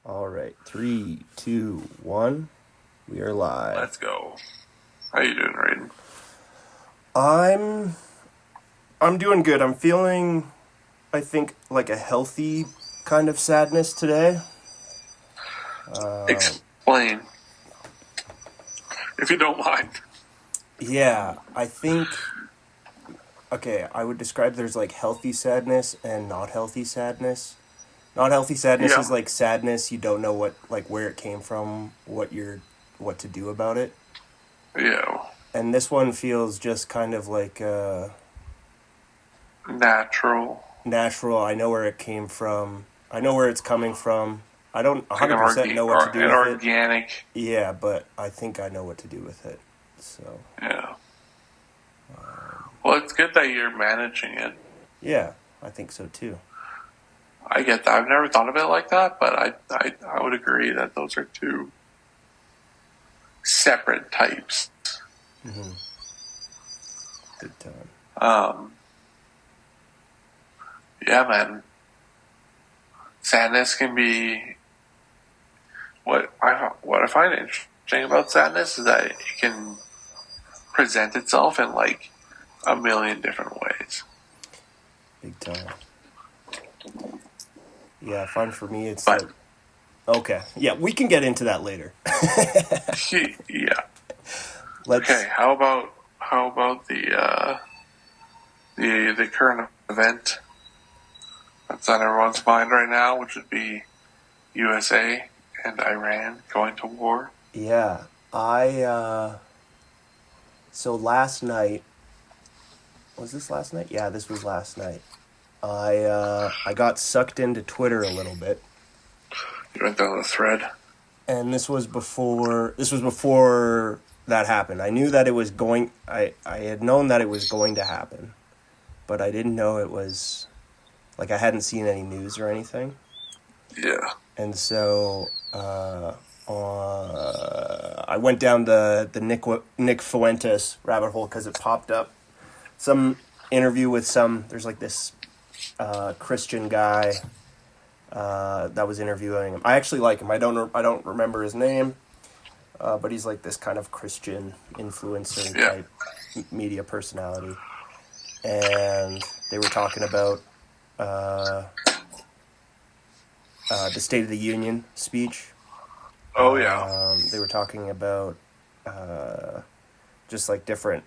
All right, 3, 2, 1. We are live. Let's go. How you doing, Raiden? I'm doing good. I'm feeling, I think, like a healthy kind of sadness today. Explain, if you don't mind. Yeah, I think. Okay, I would describe there's like healthy sadness and not healthy sadness. Not healthy sadness is like sadness you don't know where it came from, what to do about it. Yeah. And this one feels just kind of like Natural. I know where it came from. I know where it's coming from. I don't 100% know what to do with it. Organic. Yeah, but I think I know what to do with it. So. Yeah. Well, it's good that you're managing it. Yeah, I think so too. I get that. I've never thought of it like that, but I would agree that those are two separate types. Mm-hmm. Good time. Yeah, man. Sadness can be what I find interesting about sadness is that it can present itself in like a million different ways. Big time. Yeah, I find for me it's like... Okay, yeah, we can get into that later. Yeah. Okay, how about the current event that's on everyone's mind right now, which would be USA and Iran going to war? Yeah, so last night... Was this last night? Yeah, this was last night. I got sucked into Twitter a little bit. You went down the thread? And this was before that happened. I knew that it was going... I had known that it was going to happen. But I didn't know it was... Like, I hadn't seen any news or anything. Yeah. And so... I went down the Nick Fuentes rabbit hole because it popped up. Some interview with there's like this Christian guy that was interviewing him. I actually like him. I don't remember his name, but he's like this kind of Christian influencer type media personality. And they were talking about the State of the Union speech. Oh, yeah. They were talking about just like different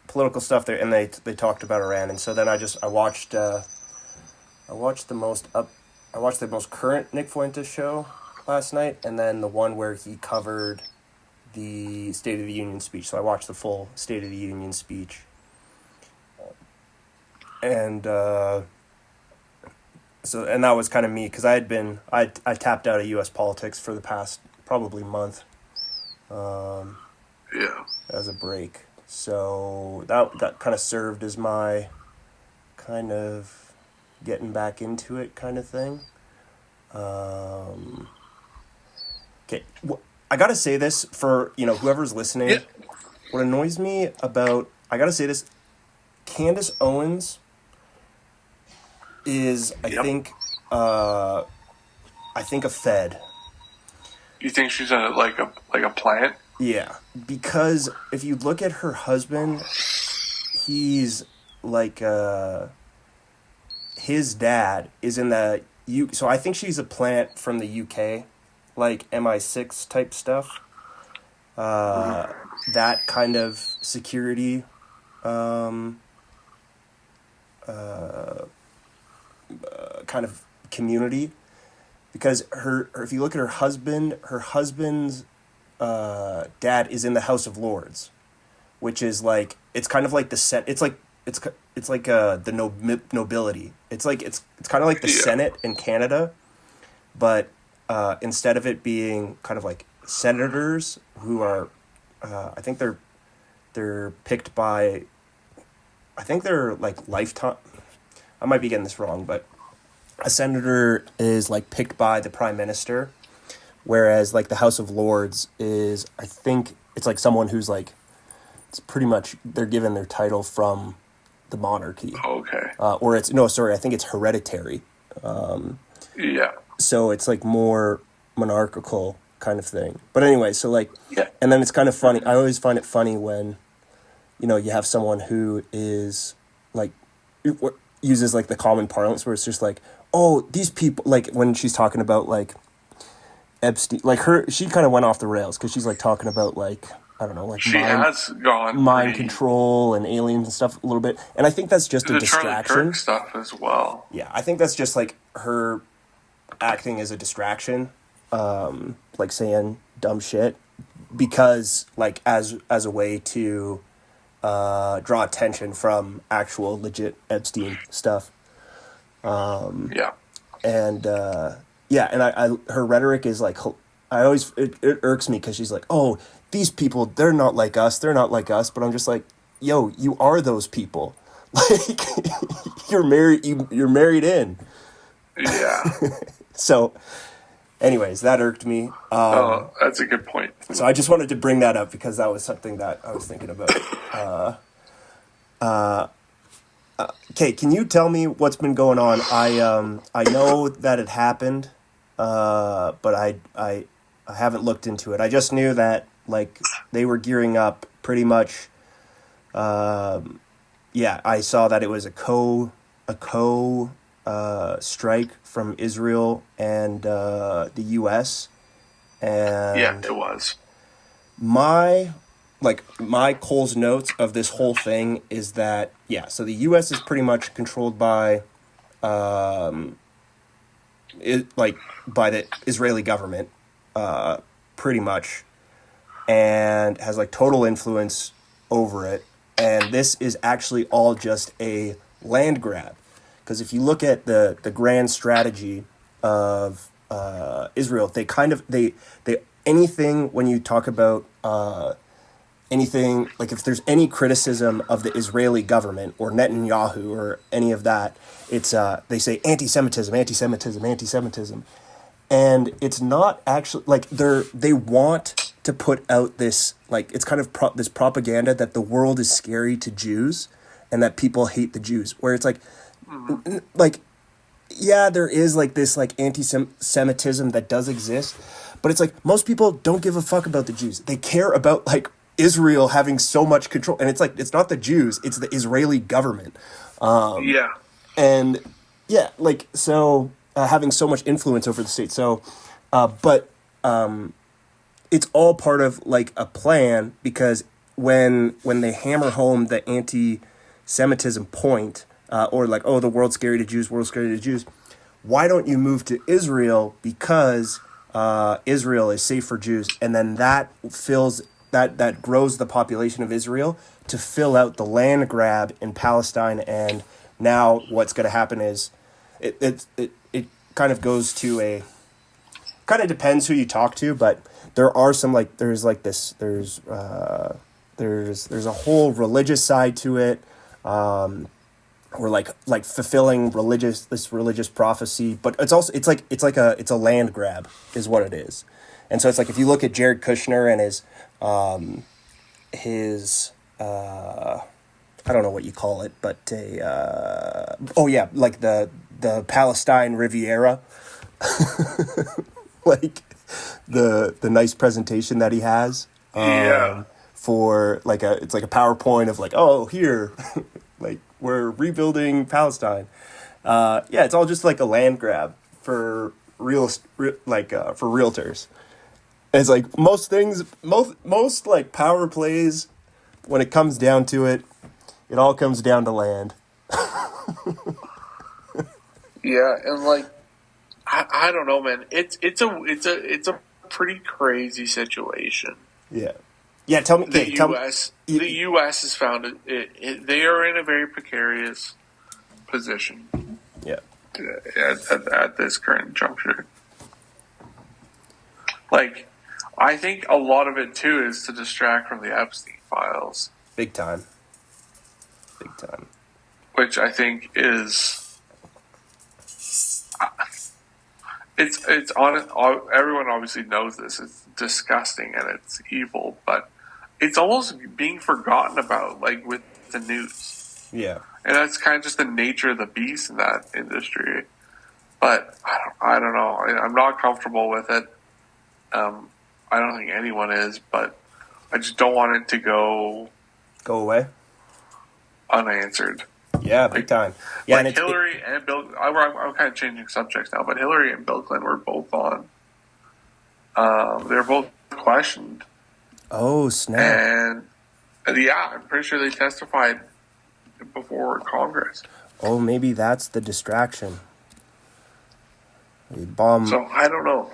political stuff there, and they talked about Iran. And so then I watched the most current Nick Fuentes show last night, and then the one where he covered the State of the Union speech. So I watched the full State of the Union speech, and that was kind of me because I tapped out of U.S. politics for the past probably month. As a break. So that kind of served as my kind of getting back into it kind of thing. Okay, I gotta say this for whoever's listening. Yeah. What annoys me about Candace Owens is I think a Fed. You think she's like a plant? Yeah, because if you look at her husband, he's like his dad is in the so I think she's a plant from the UK, like MI6 type stuff. That kind of security kind of community, because if you look at her husband's dad is in the House of Lords, which is like it's kind of like the Senate. It's like the nobility. It's kind of like the Senate in Canada, but instead of it being kind of like senators who are, I think they're picked by, I think they're like lifetime. I might be getting this wrong, but a senator is like picked by the prime minister. Whereas, like, the House of Lords is, I think, it's like someone who's, like, it's pretty much, they're given their title from the monarchy. Okay. I think it's hereditary. Yeah. So it's, like, more, monarchical kind of thing. But anyway, so like, Yeah. and then it's kind of funny. I always find it funny when, you know, you have someone who is like, uses like the common parlance where it's just like, oh, these people, like when she's talking about like Epstein, like she kind of went off the rails because she's like talking about like, I don't know, like she has gone mind control and aliens and stuff a little bit. And I think that's just a distraction. Charlie Kirk stuff as well. Yeah, I think that's just like her acting as a distraction, like saying dumb shit because like as a way to draw attention from actual legit Epstein stuff. Yeah. And I her rhetoric is like, I always, it irks me because she's like, oh, these people, they're not like us, but I'm just like, yo, you are those people. Like, you're married in. Yeah. So, anyways, that irked me. Oh, that's a good point. So I just wanted to bring that up because that was something that I was thinking about. Okay, can you tell me what's been going on? I know that it happened, but I haven't looked into it. I just knew that like they were gearing up pretty much. Yeah, I saw that it was a co strike from Israel and the U.S. And yeah, it was. My Cole's notes of this whole thing is that, yeah, so the U.S. is pretty much controlled by, by the Israeli government, pretty much, and has like total influence over it. And this is actually all just a land grab. Because if you look at the grand strategy of Israel, they kind of, they anything when you talk about anything, like if there's any criticism of the Israeli government or Netanyahu or any of that, it's they say anti-Semitism, anti-Semitism, anti-Semitism. And it's not actually, like, they want to put out this, like, it's kind of this propaganda that the world is scary to Jews and that people hate the Jews, where it's like, like, yeah, there is like this like anti-Semitism that does exist, but it's like most people don't give a fuck about the Jews. They care about like Israel having so much control, and it's like it's not the Jews, it's the Israeli government. Yeah, and yeah, like so having so much influence over the state. So, but it's all part of like a plan because when they hammer home the anti-Semitism point. Or like, oh, the world's scary to Jews, world's scary to Jews. Why don't you move to Israel? Because Israel is safe for Jews. And then that fills, that grows the population of Israel to fill out the land grab in Palestine. And now what's going to happen is it kind of goes to a, kind of depends who you talk to, but there are some like, there's a whole religious side to it. Or like fulfilling religious prophecy, but it's also it's a land grab is what it is. And so it's like if you look at Jared Kushner and his I don't know what you call it, but like the Palestine Riviera, like the nice presentation that he has for like it's like a PowerPoint of like, oh, here like we're rebuilding Palestine. It's all just like a land grab for for realtors. And it's like most things, most like power plays, when it comes down to it, it all comes down to land. Yeah, and like I don't know, man. It's a pretty crazy situation. Yeah. Yeah, tell me. The U.S. has found it. They are in a very precarious position. Yeah. At this current juncture, like, I think a lot of it too is to distract from the Epstein files. Big time. Which I think is, it's on. Everyone obviously knows this. It's disgusting and it's evil, but it's almost being forgotten about, like, with the news. Yeah. And that's kind of just the nature of the beast in that industry. But I don't know. I'm not comfortable with it. I don't think anyone is, but I just don't want it to go away. unanswered. Yeah, big time. Yeah, like Hillary and Bill. I'm kind of changing subjects now, but Hillary and Bill Clinton were both on. They're both questioned. Oh, snap! And yeah, I'm pretty sure they testified before Congress. Oh, maybe that's the distraction. Bomb. So I don't know.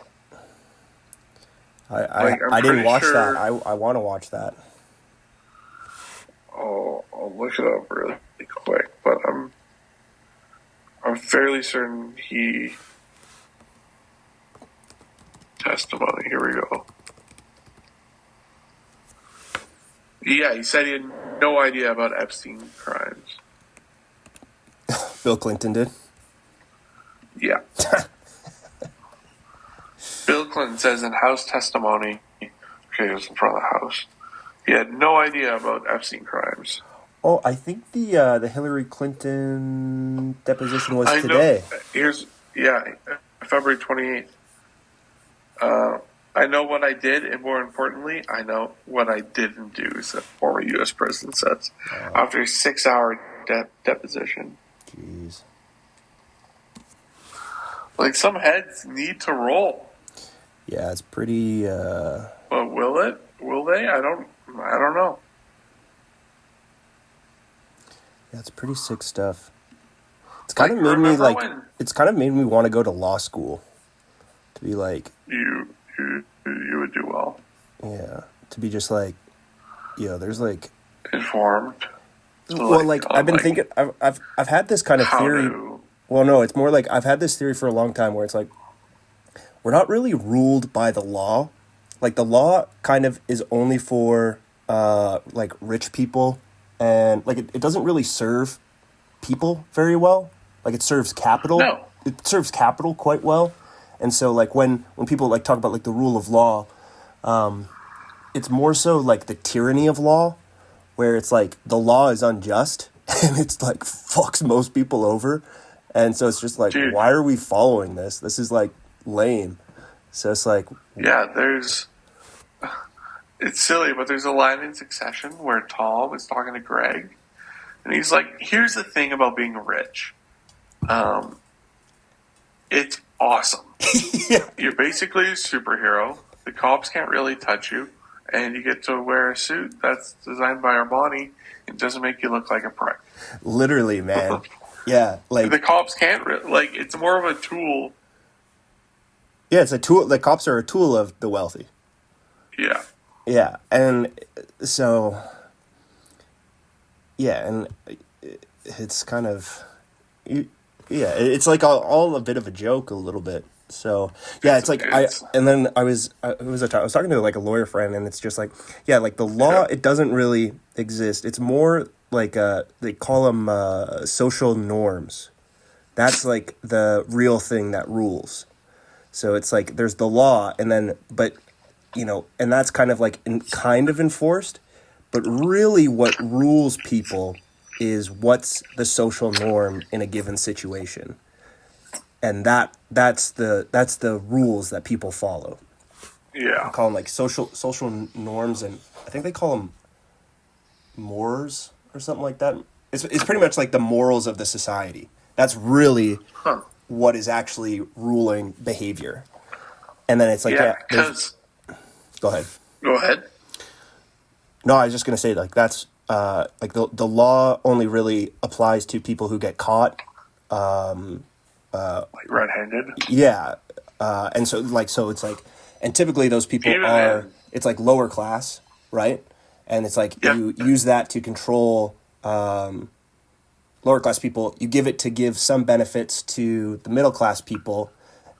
I didn't watch that. I want to watch that. Oh, I'll look it up really quick, but I'm fairly certain he testimony. Here we go. Yeah, he said he had no idea about Epstein crimes. Bill Clinton did? Yeah. Bill Clinton says in House testimony, okay, he was in front of the House, he had no idea about Epstein crimes. Oh, I think the Hillary Clinton deposition was today. February 28th. I know what I did, and more importantly, I know what I didn't do, as the former U.S. president says, after a 6-hour deposition. Jeez. Like, some heads need to roll. Yeah, it's pretty... But will it? Will they? I don't know. Yeah, it's pretty sick stuff. It's kind of made me, like... It's kind of made me want to go to law school. To be like... You would do well. Yeah. To be just like... there's like... Informed. Well, like, I've been thinking... I've had this kind of theory... Well, no, it's more like I've had this theory for a long time where it's like... We're not really ruled by the law. Like, the law kind of is only for, like, rich people. And, like, it doesn't really serve people very well. Like, it serves capital. No. It serves capital quite well. And so, like, when people, like, talk about, like, the rule of law, it's more so, like, the tyranny of law, where it's, like, the law is unjust, and it's, like, fucks most people over. And so it's just, like, Dude. Why are we following this? This is, like, lame. So it's, like... Yeah, it's silly, but there's a line in Succession where Tom is talking to Greg, and he's like, here's the thing about being rich. It's awesome. Yeah. You're basically a superhero. The cops can't really touch you, and you get to wear a suit that's designed by Armani. It doesn't make you look like a prick. Literally, man. Yeah, like... The cops can't... it's more of a tool. Yeah, it's a tool. The cops are a tool of the wealthy. Yeah. Yeah, and so... Yeah, and it's kind of... Yeah, it's like all a bit of a joke a little bit. So, yeah, it's like... I was talking to, like, a lawyer friend, and it's just like... Yeah, like, the law, it doesn't really exist. It's more like... they call them social norms. That's, like, the real thing that rules. So it's like there's the law, and then, but, and that's kind of like kind of enforced, but really what rules people is what's the social norm in a given situation, and that's the rules that people follow. Yeah, I call them like social norms, and I think they call them mores or something like that. It's pretty much like the morals of the society. That's really. What is actually ruling behavior. And then it's like, because... Go ahead. Go ahead. No, I was just going to say, like, that's, like, the law only really applies to people who get caught. Like red-handed? Yeah. And so, like, it's like, and typically those people it's like lower class, right? And it's like, you use that to control, lower class people. You give it to give some benefits to the middle class people,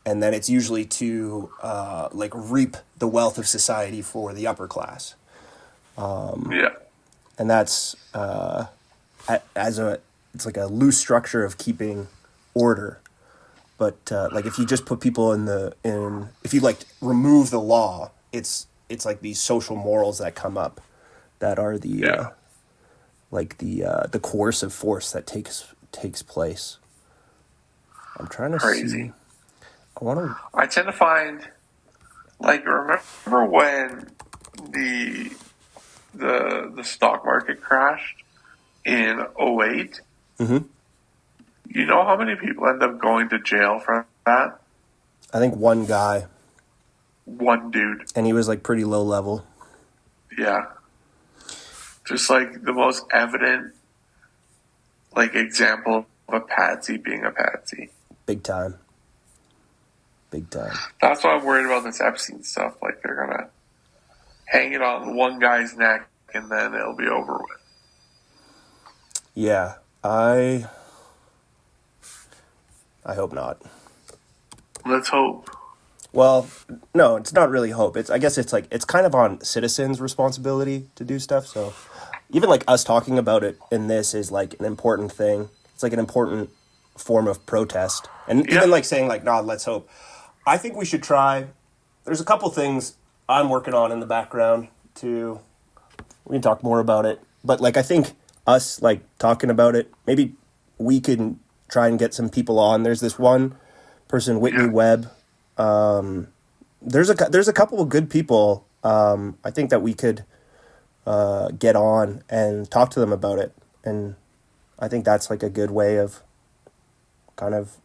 and then it's usually to like reap the wealth of society for the upper class. And that's it's like a loose structure of keeping order. But like if you just put people if you like remove the law, it's like these social morals that come up that are the like the coercive force that takes place. I'm trying to see. I tend to find Like, remember when the stock market crashed in '08? Mm-hmm. You know how many people end up going to jail for that? I think one guy, One dude. and he was like pretty low level. Yeah. Just like the most evident, like, example of a patsy being a patsy. Big time. Big time. That's why I'm worried about this Epstein stuff. Like, they're gonna hang it on one guy's neck and then it'll be over with. Yeah, I hope not. Let's hope. Well, no, it's not really hope. I guess it's like it's kind of on citizens' responsibility to do stuff. So even like us talking about it in this is like an important thing. It's like an important form of protest. And even like saying like, nah, let's hope. I think we should try. There's a couple things I'm working on in the background we can talk more about it. But like I think us like talking about it, maybe we can try and get some people on. There's this one person, Whitney Webb. There's a couple of good people. I think that we could get on and talk to them about it, and I think that's like a good way of kind of,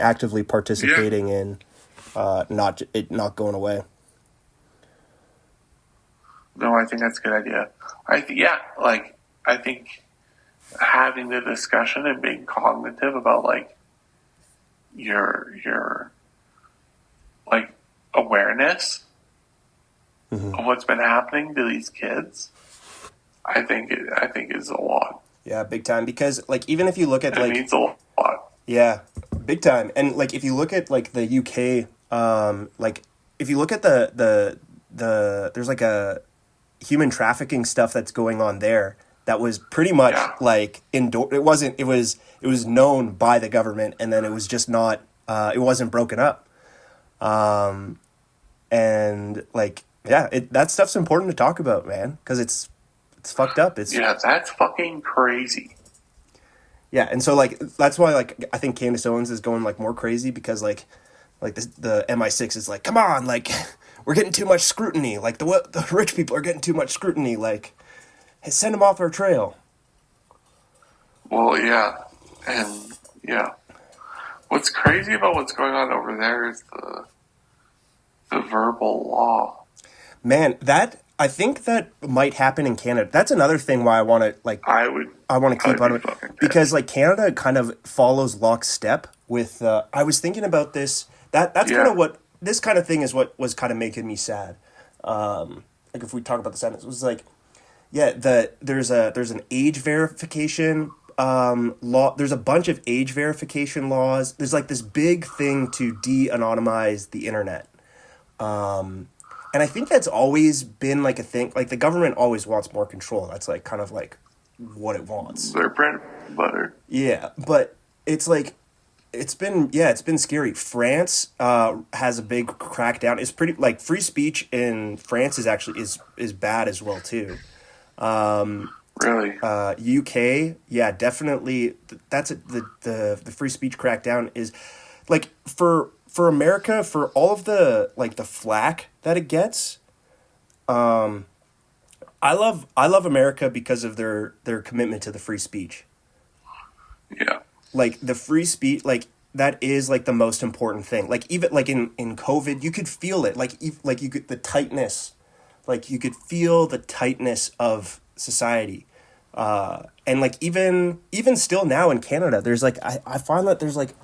actively participating in not going away. No, I think that's a good idea. I think having the discussion and being cognitive about like your like awareness of what's been happening to these kids, I think is a lot. Yeah, big time. Because like even if you look at it means a lot. Yeah, big time. And like if you look at like the UK, like if you look at the there's like a human trafficking stuff that's going on there that was pretty much like it was known by the government, and then it was just not it wasn't broken up. And like that stuff's important to talk about, man, because it's fucked up. That's fucking crazy. Yeah, and so like that's why like I think Candace Owens is going like more crazy, because like the MI6 is like, come on, like we're getting too much scrutiny. Like the rich people are getting too much scrutiny. Like, hey, send them off our trail. Well, yeah, and what's crazy about what's going on over there is the verbal law. Man, I think that might happen in Canada. That's another thing why I want to like. I want to keep on it because like Canada kind of follows lockstep with. I was thinking about this. That's kind of what this kind of thing is. What was kind of making me sad. Like if we talk about the sentence, it was like, there's an age verification law. There's a bunch of age verification laws. There's like this big thing to de-anonymize the internet. And I think that's always been like a thing. Like the government always wants more control. That's like kind of like what it wants. Their bread and butter. Yeah, but it's like it's been scary. France has a big crackdown. It's pretty like free speech in France is actually is bad as well too. Really? UK, definitely. That's the free speech crackdown is like for America, for all of the like the flack that it gets. I love America because of their commitment to the free speech. Yeah. Like the free speech, like that is like the most important thing. Like even like in COVID, you could feel it. Like you could the tightness, like you could feel the tightness of society. And like even still now in Canada, there's like I find that there's like,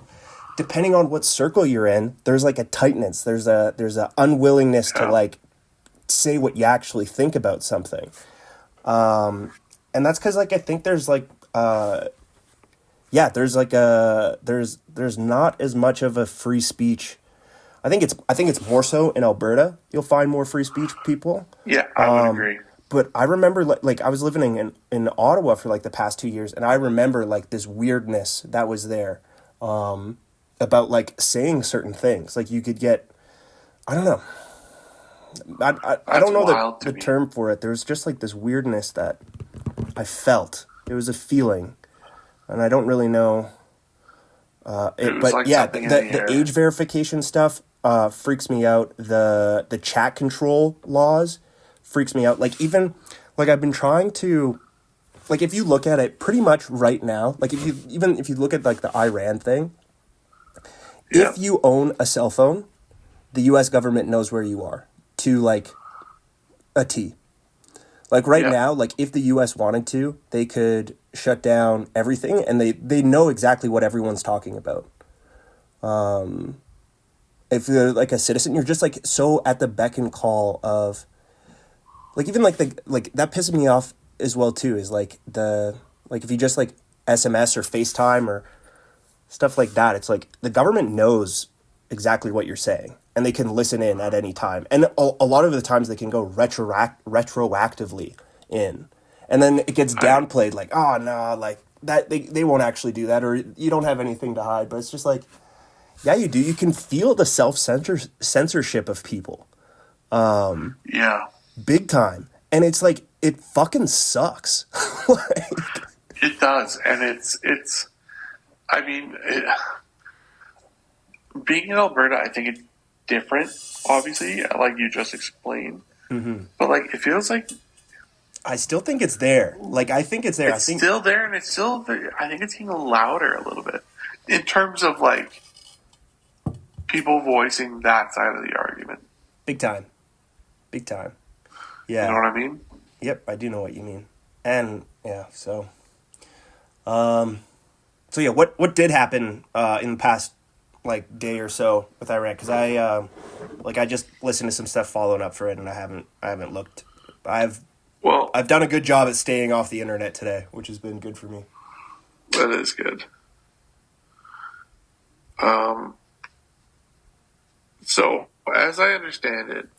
depending on what circle you're in, there's like a tightness. There's a unwillingness to like say what you actually think about something. And that's because like I think there's like there's like there's not as much of a free speech. I think it's more so in Alberta. You'll find more free speech people. Yeah, I would agree. But I remember like I was living in Ottawa for like the past 2 years, and I remember like this weirdness that was there. About like saying certain things, like you could get, I don't know, I don't know the term for it. There was just like this weirdness that I felt. It was a feeling, and I don't really know. But like the age verification stuff, freaks me out. The chat control laws freaks me out. Like, even, like, I've been trying to, like, if you look at it pretty much right now, like, if you look at, like, the Iran thing, Yeah. if you own a cell phone, the U.S. government knows where you are to, like, a T. Like, right Yeah. now, like, if the U.S. wanted to, they could shut down everything, and they know exactly what everyone's talking about. If you're, like, a citizen, you're just, like, so at the beck and call of, like, even, like, that pisses me off as well, too, is, like, like, if you just, like, SMS or FaceTime or stuff like that, it's, like, the government knows exactly what you're saying, and they can listen in at any time. And a lot of the times they can go retroactively in. And then it gets downplayed, like, oh, no, like, that they won't actually do that, or you don't have anything to hide. But it's just like, yeah, you do. You can feel the censorship of people. Yeah. Big time. And it's like, it fucking sucks. Like, It does, and it's. I mean, being in Alberta, I think it's different. Obviously, like you just explained, but like it feels like I still think it's there. Like, I think it's there. it's still there, and it's still. I think it's getting louder a little bit in terms of like people voicing that side of the argument. Big time. Big time. Yeah. You know what I mean? Yep, I do know what you mean. And yeah, so so yeah, what did happen in the past like day or so with Iran? Because I just listened to some stuff following up for it, and I haven't looked. I've done a good job at staying off the internet today, which has been good for me. That is good. So as I understand it,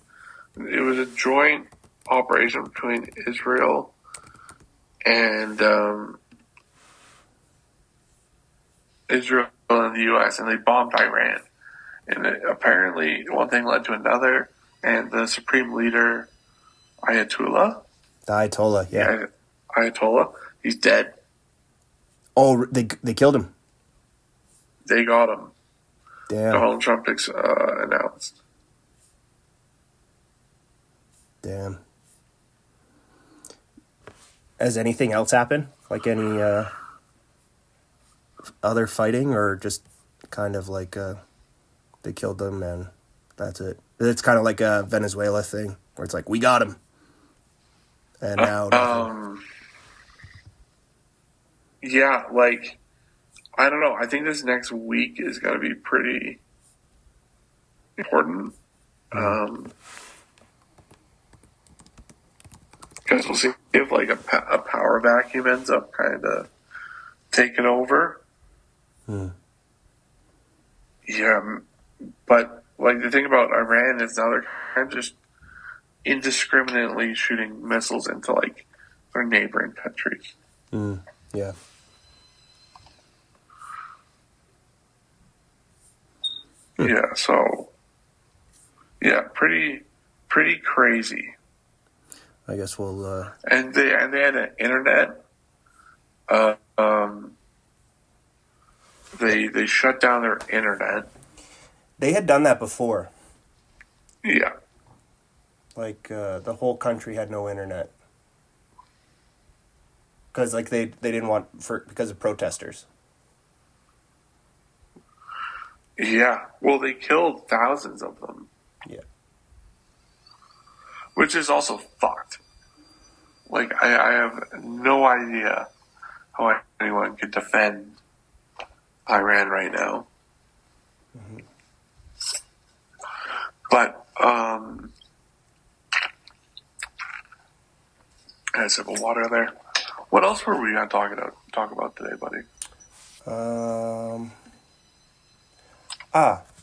it was a joint operation between Israel and the U.S. and they bombed Iran. And apparently, one thing led to another, and the supreme leader, The Ayatollah, yeah. Ayatollah, he's dead. Oh, they killed him. They got him. Damn. Donald Trump announced. Damn. Has anything else happened? Like any other fighting, or just kind of like they killed them and that's it? It's kind of like a Venezuela thing where it's like, we got him. And now nothing. Yeah, like, I don't know. I think this next week is going to be pretty important. Because we'll see if like a power vacuum ends up kind of taking over. Yeah, but like the thing about Iran is now they're kind of just indiscriminately shooting missiles into like their neighboring countries. Yeah. Yeah, so yeah, pretty crazy. I guess we'll And they had an internet. They shut down their internet. They had done that before. Yeah. Like the whole country had no internet. Because like they didn't want because of protesters. Yeah. Well, they killed thousands of them. Yeah. Which is also fucked. Like, I have no idea how anyone could defend Iran right now. But, I had a sip of water there. What else were we going to talk about today, buddy?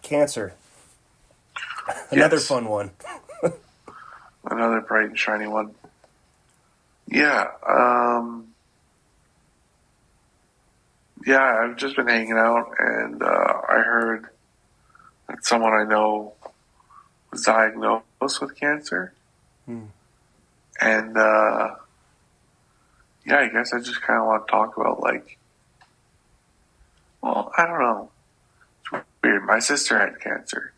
Cancer. Another Yes. fun one. Another bright and shiny one. Yeah, yeah, I've just been hanging out, and I heard that someone I know was diagnosed with cancer. And, yeah, I guess I just kind of want to talk about, like, well, I don't know. It's weird. My sister had cancer.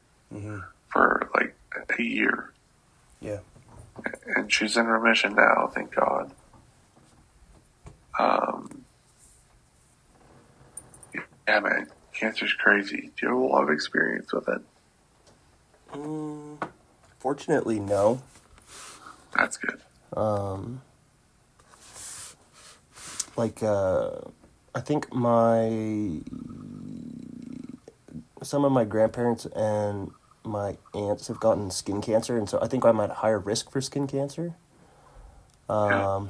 for like a year. Yeah. And she's in remission now, thank God. Yeah, man, cancer's crazy. Do you have a lot of experience with it? Fortunately, no. That's good. I think some of my grandparents and my aunts have gotten skin cancer, and so I think I'm at higher risk for skin cancer. Yeah.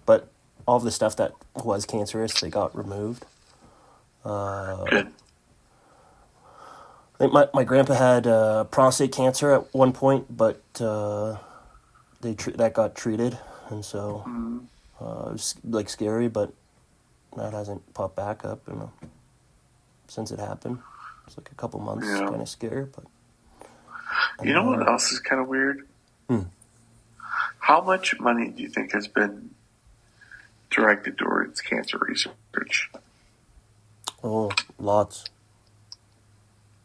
But all of the stuff that was cancerous, they got removed. Good. I think my grandpa had prostate cancer at one point, but that got treated, and so it was like scary, but that hasn't popped back up, since it happened. It's like a couple months, Yeah. kind of scary, but. You know what else is kind of weird? How much money do you think has been directed towards cancer research? Oh, lots.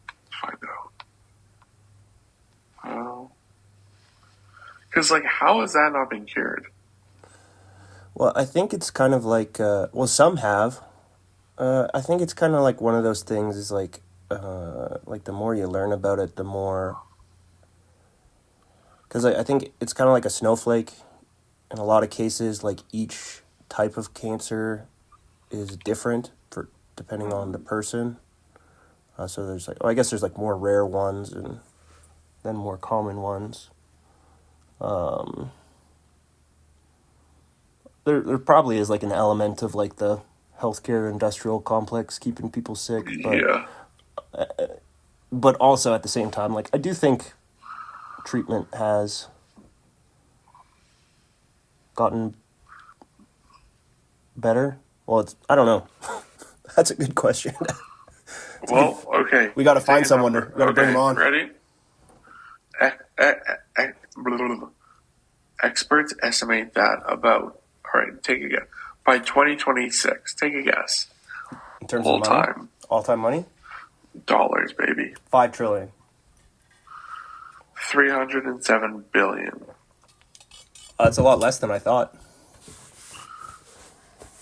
Let's find out. Because, like, how has that not been cured? Well, I think it's kind of like, some have. I think it's kind of like one of those things is like the more you learn about it, the more. Because I think it's kind of like a snowflake. In a lot of cases, like each type of cancer is different depending on the person. So there's I guess there's like more rare ones and then more common ones. There probably is like an element of like the healthcare industrial complex keeping people sick, but also at the same time, like I do think treatment has gotten better. Well, I don't know. That's a good question. Well, okay. We got to find someone. We got to bring them on. Ready? Experts estimate that about. All right, take a guess. By 2026, take a guess. In terms of money? All-time money? Dollars, baby. 5 trillion. 307 billion. That's a lot less than I thought.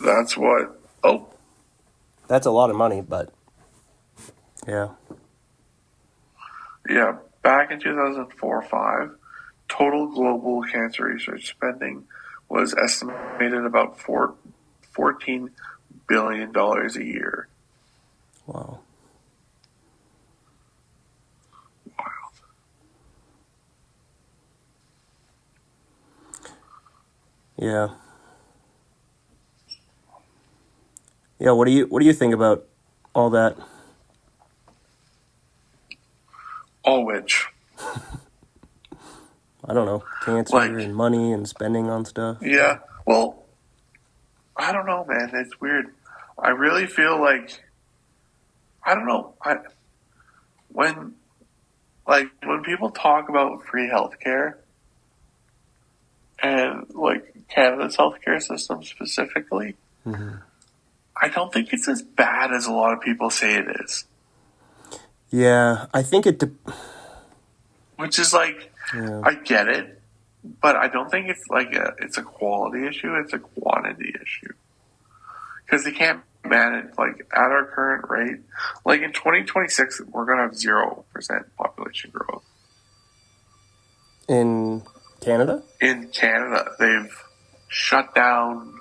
That's what. Oh. That's a lot of money, but. Yeah. Yeah, back in 2004-05, total global cancer research spending was estimated about $14 billion a year. Wow. Wild. Yeah. Yeah, what do you think about all that? All which? I don't know. Cancer and money and spending on stuff. Yeah. Well, I don't know, man. It's weird. I really feel like I don't know. When people talk about free healthcare and like Canada's healthcare system specifically, I don't think it's as bad as a lot of people say it is. Yeah, I think which is like, I get it, but I don't think it's like it's a quality issue. It's a quantity issue. Because they can't manage, like, at our current rate, like in 2026, we're going to have 0% population growth. In Canada? In Canada, they've shut down,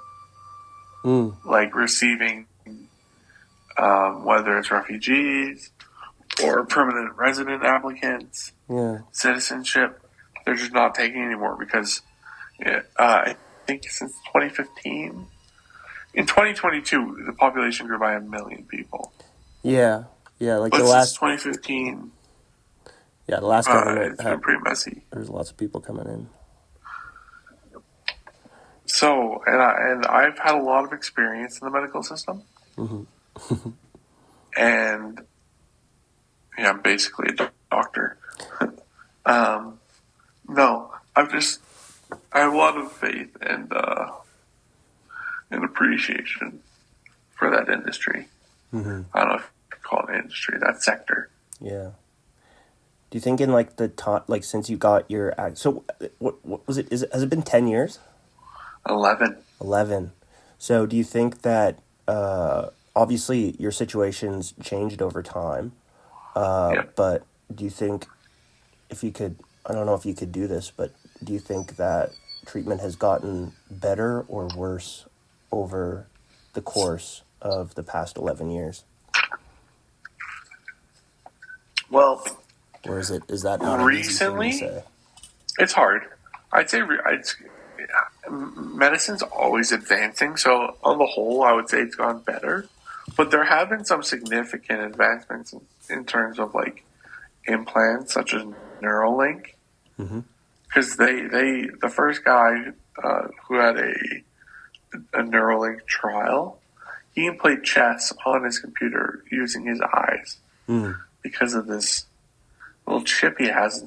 like, receiving, whether it's refugees or permanent resident applicants, citizenship. They're just not taking anymore because I think since 2015, in 2022, the population grew by 1 million people. Yeah, like but the last 2015. Yeah, the last government it's been pretty messy. There's lots of people coming in. So, and I've had a lot of experience in the medical system, and yeah, I'm basically a doctor. No, I have a lot of faith and appreciation for that industry. I don't know if you call it an industry, that sector. Yeah. Do you think in like the time, like since you got your so what was it? Has it been 10 years? 11. 11. So do you think that obviously your situation's changed over time, Yeah. but do you think if you could, I don't know if you could do this, but do you think that treatment has gotten better or worse over the course of the past 11 years? Well, Or is that not an easy thing to recently, say? it's hard. I'd say medicine's always advancing, so on the whole, I would say it's gone better. But there have been some significant advancements in terms of like implants, such as Neuralink, because the first guy who had a Neuralink trial, he played chess on his computer using his eyes because of this little chip he has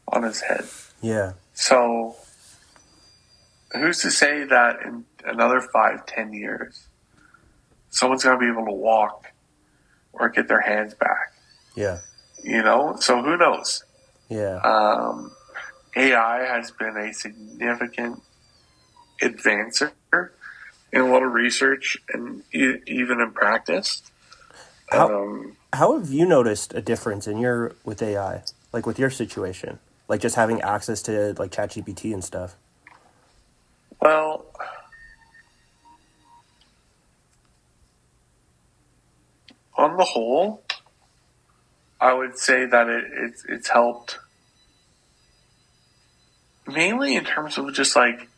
on his head. Yeah. So who's to say that in another 5-10 years, someone's going to be able to walk or get their hands back? Yeah. So who knows? Yeah. AI has been a significant advancer in a lot of research and even in practice. How have you noticed a difference with AI, like with your situation, like just having access to like ChatGPT and stuff? Well, on the whole, I would say that it's helped mainly in terms of just like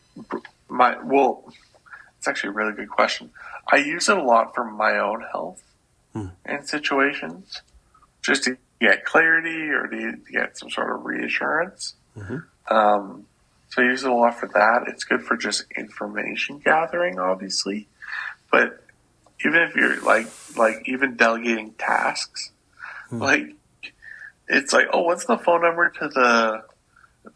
it's actually a really good question. I use it a lot for my own health and situations, just to get clarity or to get some sort of reassurance. So I use it a lot for that. It's good for just information gathering, obviously, but even if you're like even delegating tasks, like it's like, oh, what's the phone number to the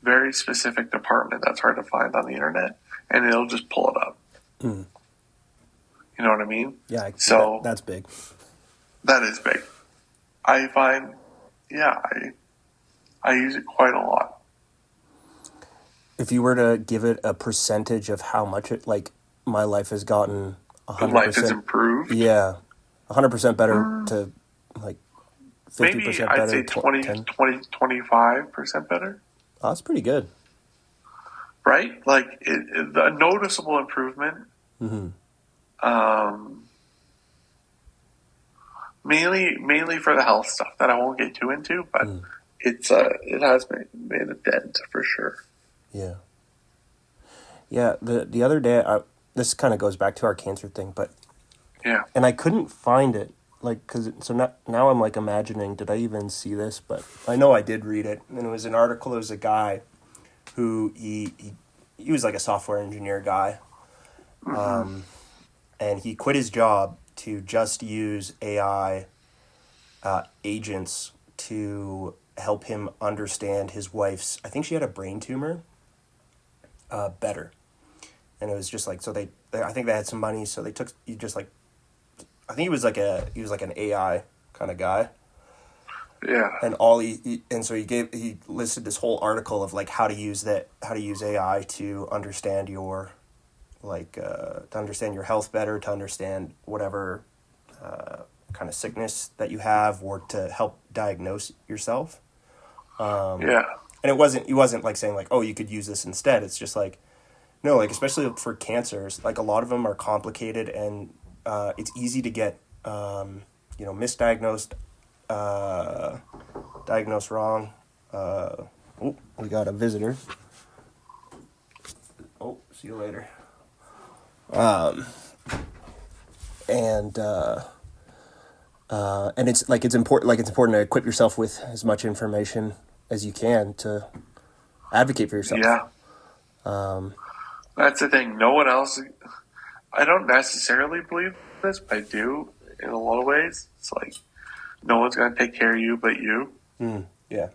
very specific department that's hard to find on the internet, and it'll just pull it up. You know what I mean? Yeah. So that's big. That is big. I find, I use it quite a lot. If you were to give it a percentage of how much it, like, my life has gotten 100%. Life has improved? Yeah. 100% better to, like, 50% maybe better. I'd say 25% better. Oh, that's pretty good. Right? Like, a noticeable improvement. Mainly for the health stuff that I won't get too into, but it has made a dent for sure. Yeah. Yeah, the other day, this kind of goes back to our cancer thing, but yeah, and I couldn't find it, like, now I'm like imagining, did I even see this? But I know I did read it, and it was an article. It was a guy who he was like a software engineer guy, and he quit his job to just use AI agents to help him understand his wife's, I think she had a brain tumor, better. And it was just like, so I think they had some money, so I think he was like an AI kind of guy. Yeah. And so he listed this whole article of like how to use AI to understand your, like, to understand your health better, to understand whatever kind of sickness that you have, or to help diagnose yourself. Yeah. And he wasn't like saying like, oh, you could use this instead. It's just like, no, like, especially for cancers, like a lot of them are complicated, and it's easy to get, misdiagnosed, diagnosed wrong. We got a visitor. Oh, see you later. And it's important to equip yourself with as much information as you can to advocate for yourself. Yeah. That's the thing. No one else. I don't necessarily believe this, but I do in a lot of ways. It's like no one's going to take care of you but you. Yeah.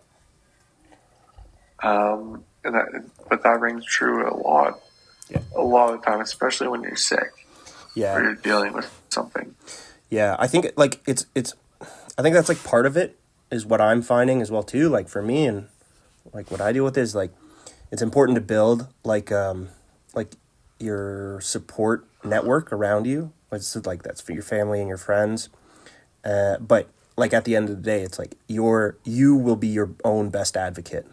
But that rings true a lot. Yeah. A lot of the time, especially when you're sick. Yeah. Or you're dealing with something. Yeah, I think I think that's like part of it is what I'm finding as well too. Like for me and like what I deal with is like, it's important to build like your support network around you. It's like that's for your family and your friends. But like at the end of the day, it's like you will be your own best advocate.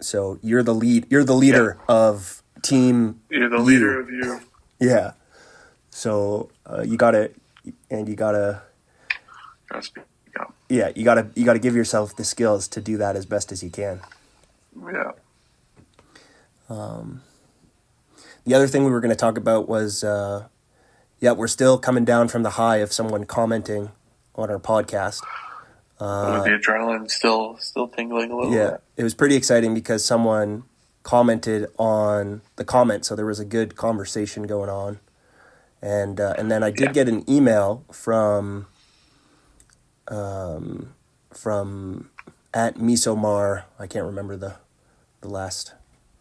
So you're the leader of team. You're the leader of you. Yeah. So you gotta speak up. Yeah, you gotta give yourself the skills to do that as best as you can. Yeah. The other thing we were going to talk about was, we're still coming down from the high of someone commenting on our podcast. With the adrenaline still tingling a little bit. Yeah, it was pretty exciting because someone commented on the comment, so there was a good conversation going on. And then I did get an email from at Misomar. I can't remember the last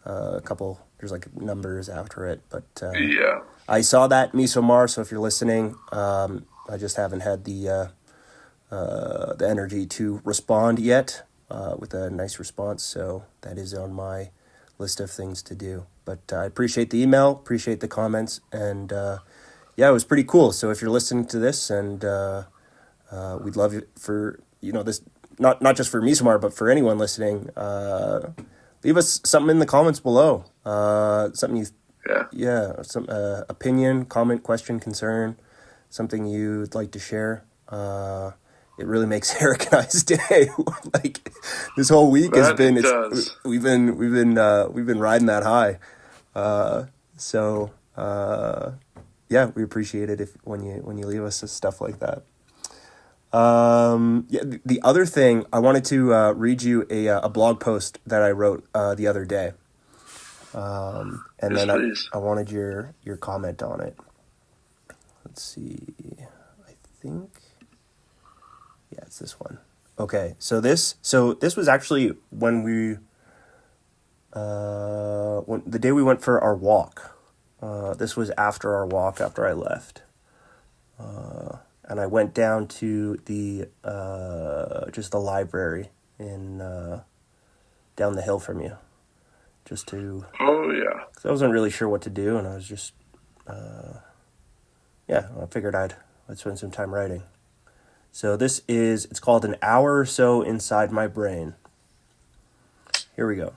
couple. There's like numbers after it, but I saw that Misomar. So if you're listening, I just haven't had the energy to respond yet with a nice response. So that is on my list of things to do. But I appreciate the email, appreciate the comments, and it was pretty cool. So if you're listening to this, and we'd love you for this, not just for Misomar, but for anyone listening. Leave us something in the comments below. Something some opinion, comment, question, concern, something you'd like to share. It really makes Erik and I's day. Like this whole week we've been riding that high. We appreciate it when you leave us stuff like that. The other thing, I wanted to read you a blog post that I wrote the other day. I wanted your comment on it. Let's see. I think it's this one. Okay, so this was actually when the day we went for our walk. This was after our walk, after I left. And I went down to the just the library in down the hill from you, just to. Oh yeah. Cause I wasn't really sure what to do, and I was just, I figured I'd spend some time writing. So it's called An Hour or So Inside My Brain. Here we go.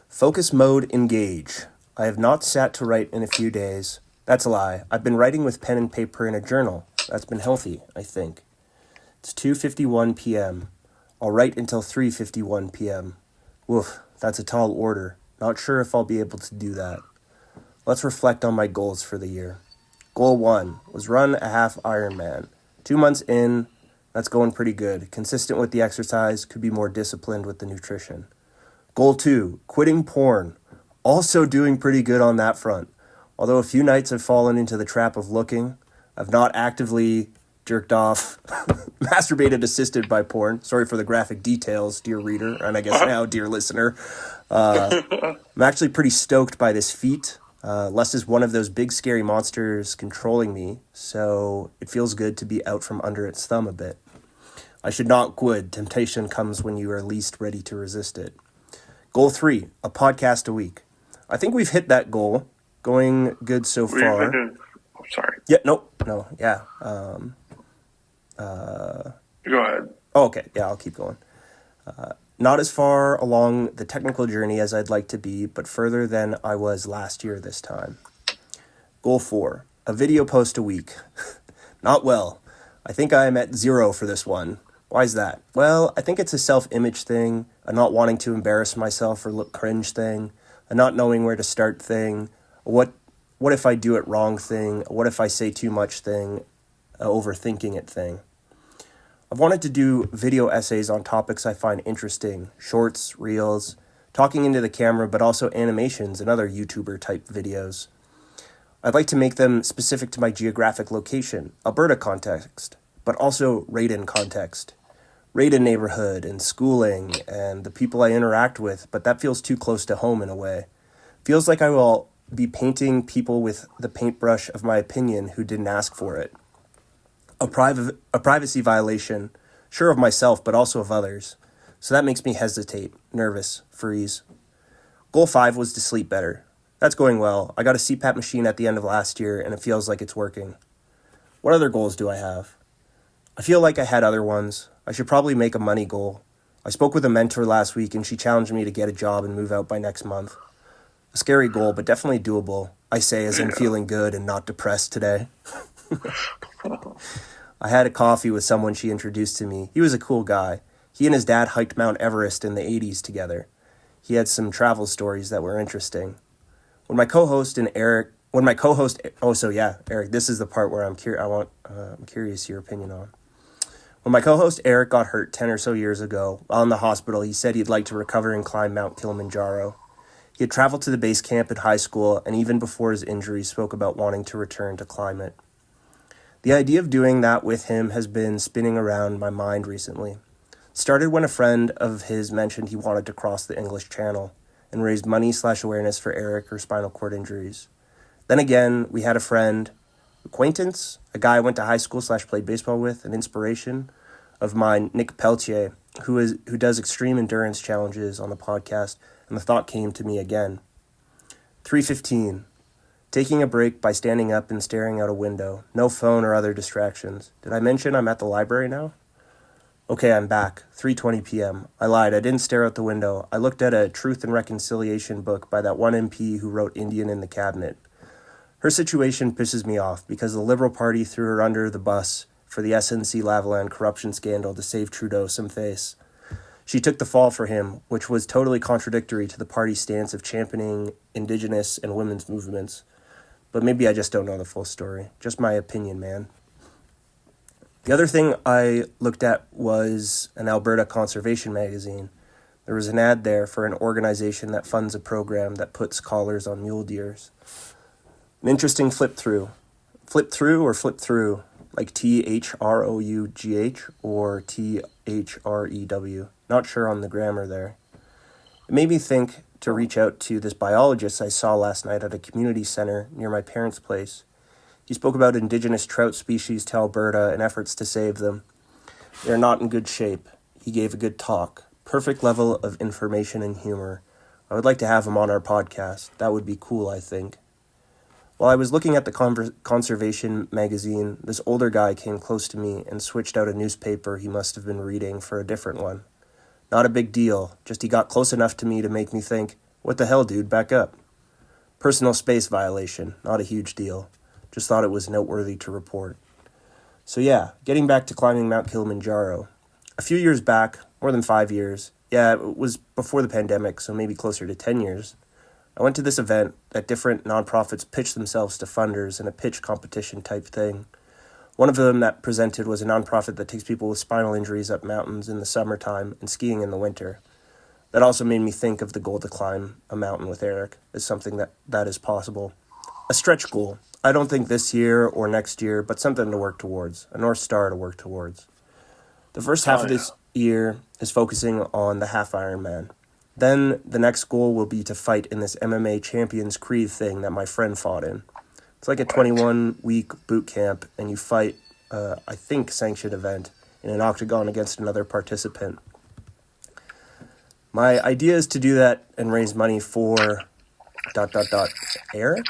Focus mode engage. I have not sat to write in a few days. That's a lie. I've been writing with pen and paper in a journal. That's been healthy, I think. It's 2:51 p.m. I'll write until 3:51 p.m. Woof, that's a tall order. Not sure if I'll be able to do that. Let's reflect on my goals for the year. Goal 1 was run a half Ironman. 2 months in, that's going pretty good. Consistent with the exercise, could be more disciplined with the nutrition. Goal 2, quitting porn. Also doing pretty good on that front. Although a few nights I've fallen into the trap of looking, I've not actively jerked off, masturbated assisted by porn. Sorry for the graphic details, dear reader, and I guess now, dear listener. I'm actually pretty stoked by this feat. Less is one of those big scary monsters controlling me, so it feels good to be out from under its thumb a bit. I should not quit. Temptation comes when you are least ready to resist it. Goal 3, a podcast a week. I think we've hit that goal. Going good so far. Sorry. Yeah, no, yeah. Go ahead. Oh, okay, yeah, I'll keep going. Not as far along the technical journey as I'd like to be, but further than I was last year this time. Goal 4, a video post a week. Not well. I think I am at 0 for this one. Why is that? Well, I think it's a self-image thing, a not wanting to embarrass myself or look cringe thing, a not knowing where to start thing, what if I do it wrong thing, what if I say too much thing, overthinking it thing. I've wanted to do video essays on topics I find interesting, shorts, reels, talking into the camera, but also animations and other YouTuber type videos. I'd like to make them specific to my geographic location, Alberta context, but also Raiden context. Raiden neighborhood and schooling and the people I interact with, but that feels too close to home in a way. Feels like I will be painting people with the paintbrush of my opinion who didn't ask for it. A privacy violation Sure of myself, but also of others. So that makes me hesitate, nervous, freeze. Goal 5 was to sleep better. That's going well. I got a CPAP machine at the end of last year, and it feels like it's working. What other goals do I have? I feel like I had other ones. I should probably make a money goal. I spoke with a mentor last week, and she challenged me to get a job and move out by next month. A scary goal, but definitely doable. I say as in feeling good and not depressed today. I had a coffee with someone she introduced to me. He was a cool guy. He and his dad hiked Mount Everest in the 80s together. He had some travel stories that were interesting. When my co-host, Eric, this is the part where I'm curious your opinion on. When my co-host Erik got hurt 10 or so years ago, while in the hospital, he said he'd like to recover and climb Mount Kilimanjaro. He had traveled to the base camp in high school, and even before his injury, spoke about wanting to return to climb it. The idea of doing that with him has been spinning around my mind recently. It started when a friend of his mentioned he wanted to cross the English Channel and raise money/awareness for Erik or spinal cord injuries. Then again, we had a friend, acquaintance, a guy I went to high school/played baseball with, an inspiration of mine, Nick Peltier, who does extreme endurance challenges on the podcast, and the thought came to me again. 3:15. Taking a break by standing up and staring out a window. No phone or other distractions. Did I mention I'm at the library now? Okay, I'm back. 3:20 p.m. I lied. I didn't stare out the window. I looked at a Truth and Reconciliation book by that one MP who wrote Indian in the Cabinet. Her situation pisses me off because the Liberal Party threw her under the bus for the SNC-Lavalin corruption scandal to save Trudeau some face. She took the fall for him, which was totally contradictory to the party's stance of championing Indigenous and women's movements. But maybe I just don't know the full story. Just my opinion, man. The other thing I looked at was an Alberta conservation magazine. There was an ad there for an organization that funds a program that puts collars on mule deers. An interesting flip through. Flip through or flip through? Like THROUGH or THREW. Not sure on the grammar there. It made me think to reach out to this biologist I saw last night at a community center near my parents' place. He spoke about indigenous trout species to Alberta and efforts to save them. They're not in good shape. He gave a good talk. Perfect level of information and humor. I would like to have him on our podcast. That would be cool, I think. While I was looking at the conservation magazine, this older guy came close to me and switched out a newspaper he must have been reading for a different one. Not a big deal, just he got close enough to me to make me think, what the hell, dude, back up. Personal space violation, not a huge deal. Just thought it was noteworthy to report. So yeah, getting back to climbing Mount Kilimanjaro. A few years back, more than 5 years, it was before the pandemic, so maybe closer to 10 years, I went to this event that different nonprofits pitched themselves to funders in a pitch competition type thing. One of them that presented was a nonprofit that takes people with spinal injuries up mountains in the summertime and skiing in the winter. That also made me think of the goal to climb a mountain with Erik as something that is possible. A stretch goal. I don't think this year or next year, but something to work towards. A North Star to work towards. The first half of this year is focusing on the half Ironman. Then the next goal will be to fight in this MMA Champions Creed thing that my friend fought in. It's like a 21-week boot camp, and you fight, I think, sanctioned event in an octagon against another participant. My idea is to do that and raise money for ... Erik?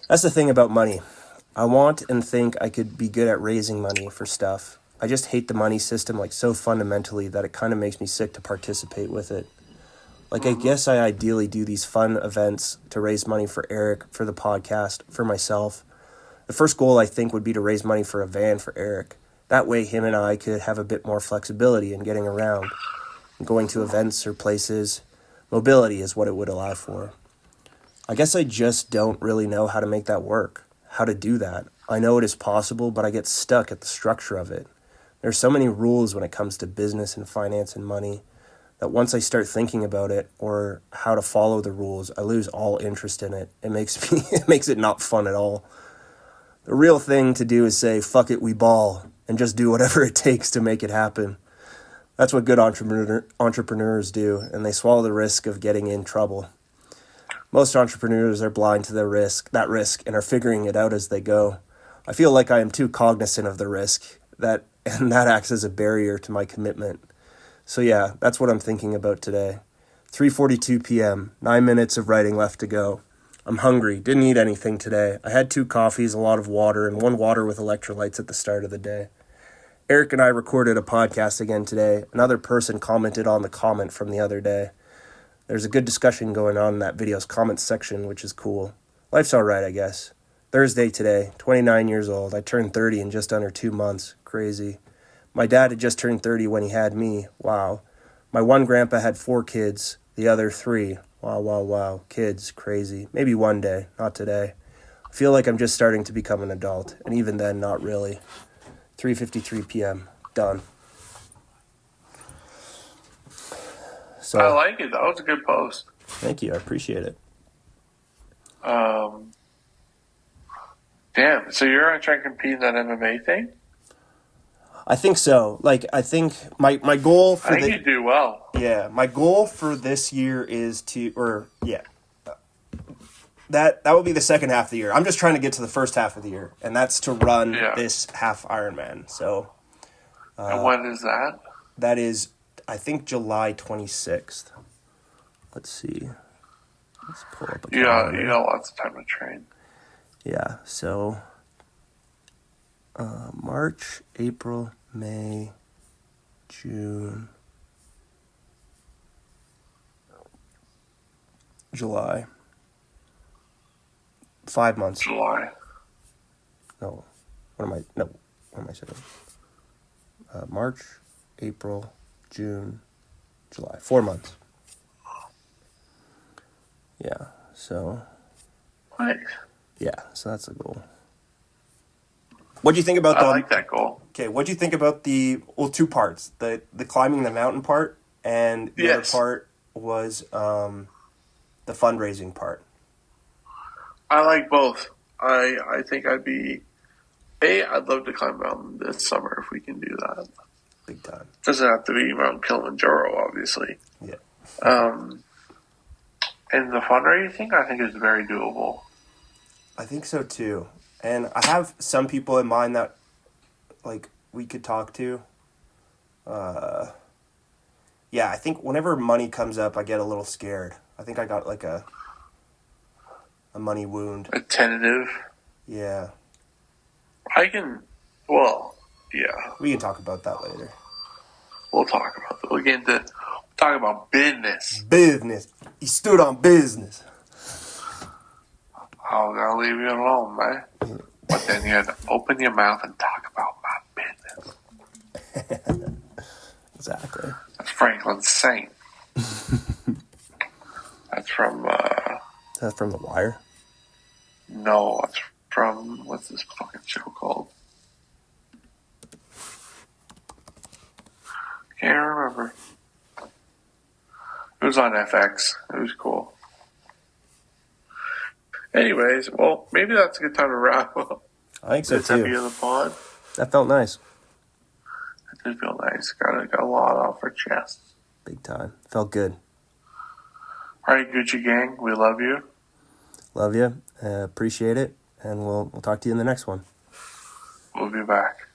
That's the thing about money. I want and think I could be good at raising money for stuff. I just hate the money system so fundamentally that it kind of makes me sick to participate with it. I guess I ideally do these fun events to raise money for Erik, for the podcast, for myself. The first goal, I think, would be to raise money for a van for Erik. That way, him and I could have a bit more flexibility in getting around and going to events or places. Mobility is what it would allow for. I guess I just don't really know how to make that work, how to do that. I know it is possible, but I get stuck at the structure of it. There's so many rules when it comes to business and finance and money that once I start thinking about it or how to follow the rules, I lose all interest in it. It makes it not fun at all. The real thing to do is say, fuck it, we ball, and just do whatever it takes to make it happen. That's what good entrepreneurs do, and they swallow the risk of getting in trouble. Most entrepreneurs are blind to that risk, and are figuring it out as they go. I feel like I am too cognizant of the risk, that and that acts as a barrier to my commitment. So yeah, that's what I'm thinking about today. 3:42 p.m., 9 minutes of writing left to go. I'm hungry, didn't eat anything today. I had 2 coffees, a lot of water, and 1 water with electrolytes at the start of the day. Erik and I recorded a podcast again today. Another person commented on the comment from the other day. There's a good discussion going on in that video's comments section, which is cool. Life's alright, I guess. Thursday today, 29 years old. I turned 30 in just under 2 months. Crazy. My dad had just turned 30 when he had me. Wow. My one grandpa had 4 kids, the other 3. Wow, wow, wow. Kids, crazy. Maybe one day, not today. I feel like I'm just starting to become an adult, and even then, not really. 3:53 p.m. Done. So I like it. That was a good post. Thank you. I appreciate it. Damn. So you're going to try and compete in that MMA thing? I think so. Like, I think my goal for I think you do well. Yeah, my goal for this year is that will be the second half of the year. I'm just trying to get to the first half of the year, and that's to run this half Ironman. So, and when is that? That is, I think, July 26th. Let's see. Let's pull up a calendar. You got lots of time to train. Yeah, so March, April, May, June, July. 5 months. July. What am I saying? March, April, June, July. 4 months. Yeah, so. Nice. Yeah, so that's the goal. What do you think about I like that goal. Okay, what do you think about the 2 parts? The climbing the mountain part, and the other part was the fundraising part. I like both. I think I'd love to climb a mountain this summer if we can do that. Big time. Doesn't have to be Mount Kilimanjaro, obviously. Yeah. And the fundraising, I think, is very doable. I think so too. And I have some people in mind that, like, we could talk to. Yeah, I think whenever money comes up, I get a little scared. I think I got, like, a money wound. A tentative? Yeah. We can talk about that later. We'll talk about that. We'll talk about business. Business. He stood on business. I'm going to leave you alone, man. But then you have to open your mouth and talk about my business. Exactly. That's Franklin Saint. That's from... Is that from The Wire? No, it's from... What's this fucking show called? Can't remember. It was on FX. It was cool. Anyways, well, maybe that's a good time to wrap up. I think so, this too. This of the pod. That felt nice. It did feel nice. Got a lot off our chests. Big time. Felt good. All right, Gucci gang, we love you. Love you. Appreciate it. And we'll talk to you in the next one. We'll be back.